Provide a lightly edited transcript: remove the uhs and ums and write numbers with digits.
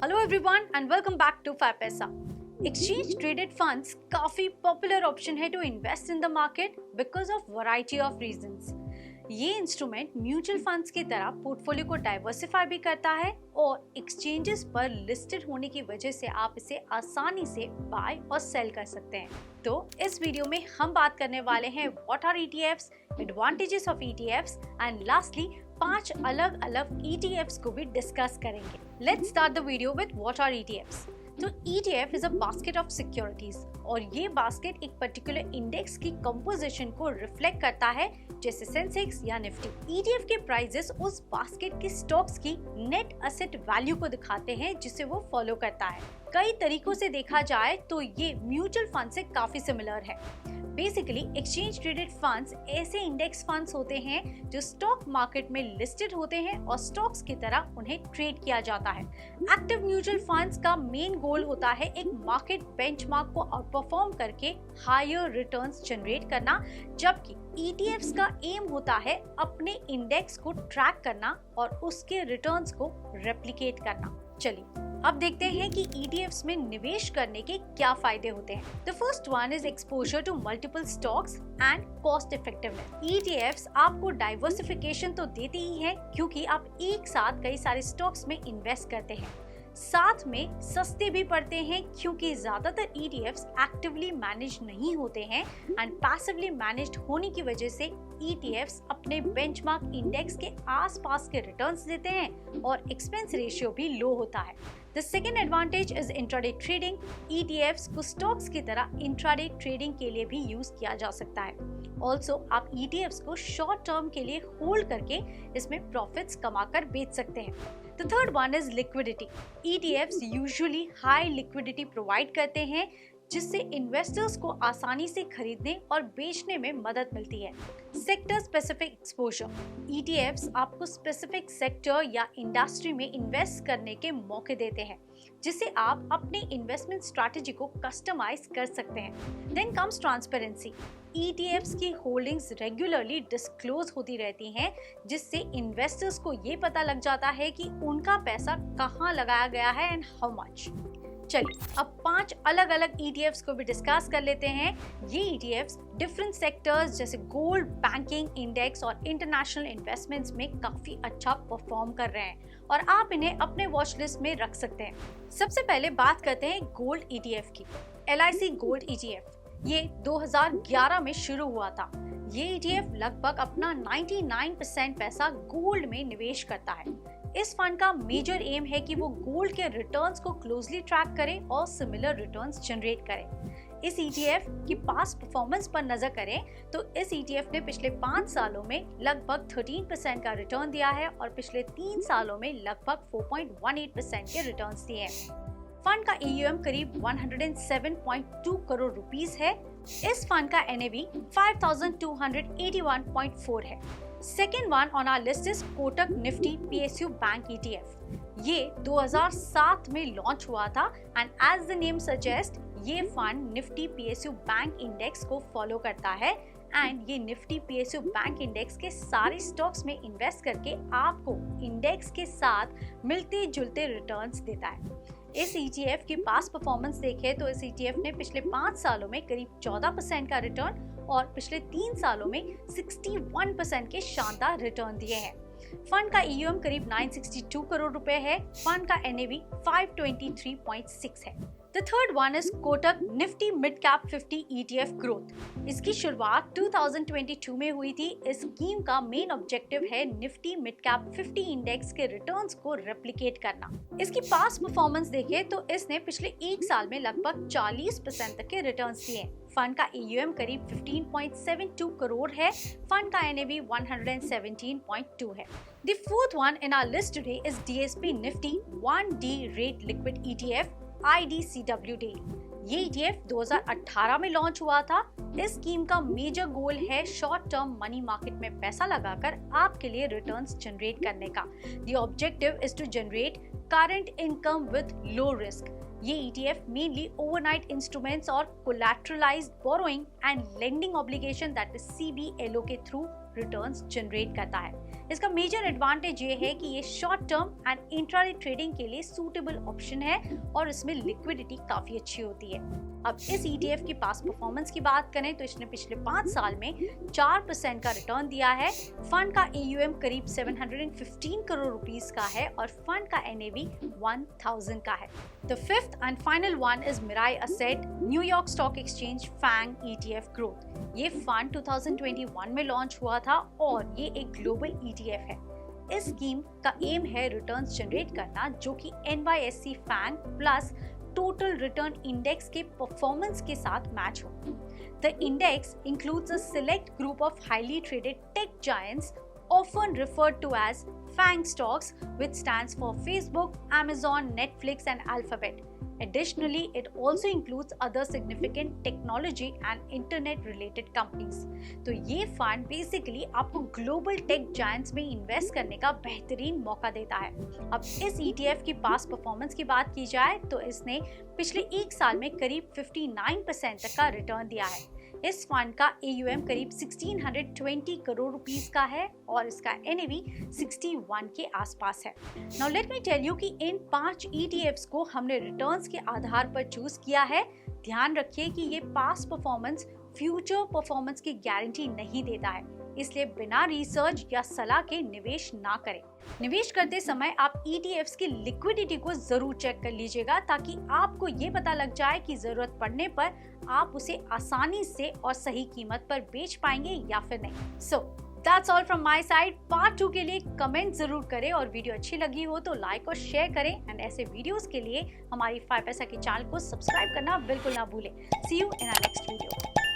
Hello everyone and welcome back to 5paisa। Exchange traded funds काफी popular option है to invest in the market because of variety of reasons. ये instrument mutual funds की तरह portfolio को diversify भी करता है और एक्सचेंजेस पर लिस्टेड होने की वजह से आप इसे आसानी से बाय और सेल कर सकते हैं। तो इस वीडियो में हम बात करने वाले हैं what are ETFs, advantages of ETFs and lastly 5 अलग अलग ETFs को भी डिस्कस करेंगे। Let's start the video with what are ETFs। तो ETF is a basket of securities और ये बास्केट एक पर्टिकुलर इंडेक्स की कंपोजिशन को रिफ्लेक्ट करता है, जैसे सेंसेक्स या निफ्टी। ETF के प्राइसेस उस बास्केट की स्टॉक्स की नेट एसेट वैल्यू को दिखाते हैं जिसे वो फॉलो करता है। कई तरीकों से देखा जाए तो ये म्यूचुअल फंड से काफी सिमिलर है। बेसिकली एक्सचेंज ट्रेडेड फंड्स ऐसे इंडेक्स फंड्स होते हैं जो स्टॉक मार्केट में लिस्टेड होते हैं और स्टॉक्स की तरह उन्हें ट्रेड किया जाता है। एक्टिव म्यूचुअल फंड्स का मेन गोल होता है एक मार्केट बेंचमार्क को आउटपरफॉर्म करके हायर रिटर्न्स जनरेट करना, जबकि ETFs का एम होता है अपने इंडेक्स को ट्रैक करना और उसके रिटर्न्स को रेप्लिकेट करना। चलिए अब देखते हैं कि ETFs में निवेश करने के क्या फायदे होते हैं। The first one is exposure to multiple stocks and cost effectiveness. ETFs आपको डाइवर्सिफिकेशन तो देते ही हैं क्योंकि आप एक साथ कई सारे स्टॉक्स में इन्वेस्ट करते हैं, साथ में सस्ते भी पड़ते हैं क्योंकि ज्यादातर ETFs एक्टिवली मैनेज नहीं होते हैं एंड पैसिवली मैनेज्ड होने की वजह से ETFs अपने बेंचमार्क इंडेक्स के आसपास के रिटर्न्स देते हैं और एक्सपेंस रेशियो भी लो होता है। The second advantage is intraday trading. ETFs को स्टॉक्स की तरह इंट्राडे ट्रेडिंग के लिए भी यूज किया जा सकता है। ऑल्सो आप ETFs को शॉर्ट टर्म के लिए होल्ड करके इसमें प्रॉफिट्स कमाकर बेच सकते हैं। The third one is liquidity. ETFs usually high liquidity provide करते हैं जिससे इन्वेस्टर्स को आसानी से खरीदने और बेचने में मदद मिलती है। Sector specific exposure. ETFs आपको स्पेसिफिक सेक्टर या इंडस्ट्री में इन्वेस्ट करने के मौके देते हैं जिससे आप अपने इन्वेस्टमेंट स्ट्रैटेजी को कस्टमाइज कर सकते हैं। Then comes transparency. ETFs की होल्डिंग्स रेगुलरली डिस्क्लोज होती रहती हैं जिससे इन्वेस्टर्स को ये पता लग जाता है कि उनका पैसा कहाँ लगाया गया है एंड हाउ मच। चलिए अब 5 अलग अलग ETFs को भी डिस्कस कर लेते हैं। ये ETFs डिफरेंट सेक्टर्स जैसे गोल्ड, बैंकिंग, इंडेक्स और इंटरनेशनल इन्वेस्टमेंट्स में काफी अच्छा परफॉर्म कर रहे हैं और आप इन्हें अपने वॉच लिस्ट में रख सकते हैं। सबसे पहले बात करते हैं गोल्ड ETF की। LIC गोल्ड ETF ये 2011 में शुरू हुआ था। ये ETF लगभग अपना 99% पैसा गोल्ड में निवेश करता है। इस फंड का मेजर एम है कि वो गोल्ड के रिटर्न्स को क्लोजली ट्रैक करे और सिमिलर रिटर्न्स जनरेट करे। इस ETF की पास्ट परफॉर्मेंस पर नजर करें तो इस ETF ने पिछले 5 सालों में लगभग 13% का रिटर्न दिया है और पिछले 3 सालों में लगभग 4.18% के रिटर्न्स दिए हैं। फंड का AUM करीब 107.2 करोड़ रुपीस है। इस फंड का NAV 5281.4 है। Second one on our list is Kotak Nifty PSU bank ETF। ये 2007 में लॉन्च हुआ था and as the name suggest ये fund Nifty PSU bank index को फॉलो करता है एंड ये निफ्टी PSU बैंक इंडेक्स के सारे स्टॉक्स में इन्वेस्ट करके आपको इंडेक्स के साथ मिलते जुलते रिटर्न्स देता है। इस ETF की पास्ट परफॉर्मेंस देखें तो इस ETF ने पिछले 5 सालों में करीब 14% का रिटर्न और पिछले 3 सालों में 61% के शानदार रिटर्न दिए हैं। फंड का AUM करीब 962 करोड़ रुपए है। फंड का NAV 523.6 है। The third one is Kotak Nifty mid cap 50 ETF growth. इसकी शुरुआत 2022 में हुई थी। इस स्कीम का मेन ऑब्जेक्टिव है निफ्टी मिड कैप 50 इंडेक्स के रिटर्न्स को रेप्लिकेट करना। इसकी पास्ट परफॉर्मेंस देखें तो इसने पिछले 1 साल में लगभग 40% तक के रिटर्न्स दिए। फंड का AUM करीब 15.72 करोड़ है। फंड का NAV 117.2 है। The fourth one in our list today is DSP Nifty 1D Rate Liquid ETF IDCWD। ये ETF 2018 में लॉन्च हुआ था। इस स्कीम का मेजर गोल है शॉर्ट टर्म मनी मार्केट में पैसा लगाकर आपके लिए रिटर्न्स जनरेट करने का। The objective is to generate current income with low risk. ये ETF मेनली ओवरनाइट इंस्ट्रूमेंट्स और collateralised borrowing and lending obligation that is CBLO के थ्रू रिटर्न्स जनरेट करता है। इसका मेजर एडवांटेज ये है कि ये short term and intraday trading के लिए सूटेबल ऑप्शन है और इसमें लिक्विडिटी काफी अच्छी होती है। अब इस ETF की पास्ट परफॉर्मेंस की बात करें तो इसने पिछले 5 साल में 4% का रिटर्न दिया है। फंड का AUM करीब 715 करोड़ रुपीस का है और फंड का NAV 1000 का है। The fifth and final one is Mirae asset New York stock exchange FANG ETF growth. ये फंड 2021 में लॉन्च हुआ था और ये एक ग्लोबल ETF है। इस स्कीम का एम है रिटर्न्स जनरेट करना जो कि NYSE FANG plus total return index के परफॉर्मेंस के साथ मैच हो। The index includes a select group of highly traded tech giants often referred to as FANG stocks, which stands for Facebook, Amazon, Netflix and Alphabet. Additionally, it also includes other significant technology and internet related companies. तो ये fund basically आपको global tech giants में invest करने का बेहतरीन मौका देता है। अब इस ETF की पास्ट परफॉर्मेंस की बात की जाए तो इसने पिछले 1 साल में करीब 59% तक का रिटर्न दिया है। इस फंड का AUM करीब 1620 करोड़ रुपीस का है और इसका NAV 61 के आसपास है। Now let me tell you कि इन 5 ETFs को हमने रिटर्न्स के आधार पर चूज किया है। ध्यान रखिए कि ये पास्ट परफॉर्मेंस फ्यूचर परफॉर्मेंस की गारंटी नहीं देता है, इसलिए बिना रिसर्च या सलाह के निवेश ना करें। निवेश करते समय आप ETFs की लिक्विडिटी को जरूर चेक कर लीजिएगा ताकि आपको ये पता लग जाए कि जरूरत पड़ने पर आप उसे आसानी से और सही कीमत पर बेच पाएंगे या फिर नहीं। So that's all from my side. Part 2 के लिए कमेंट जरूर करें और वीडियो अच्छी लगी हो तो लाइक और शेयर करें एंड ऐसे वीडियोस के लिए हमारी 5 पैसा के चैनल को सब्सक्राइब करना बिल्कुल ना भूलें। See you in our next video.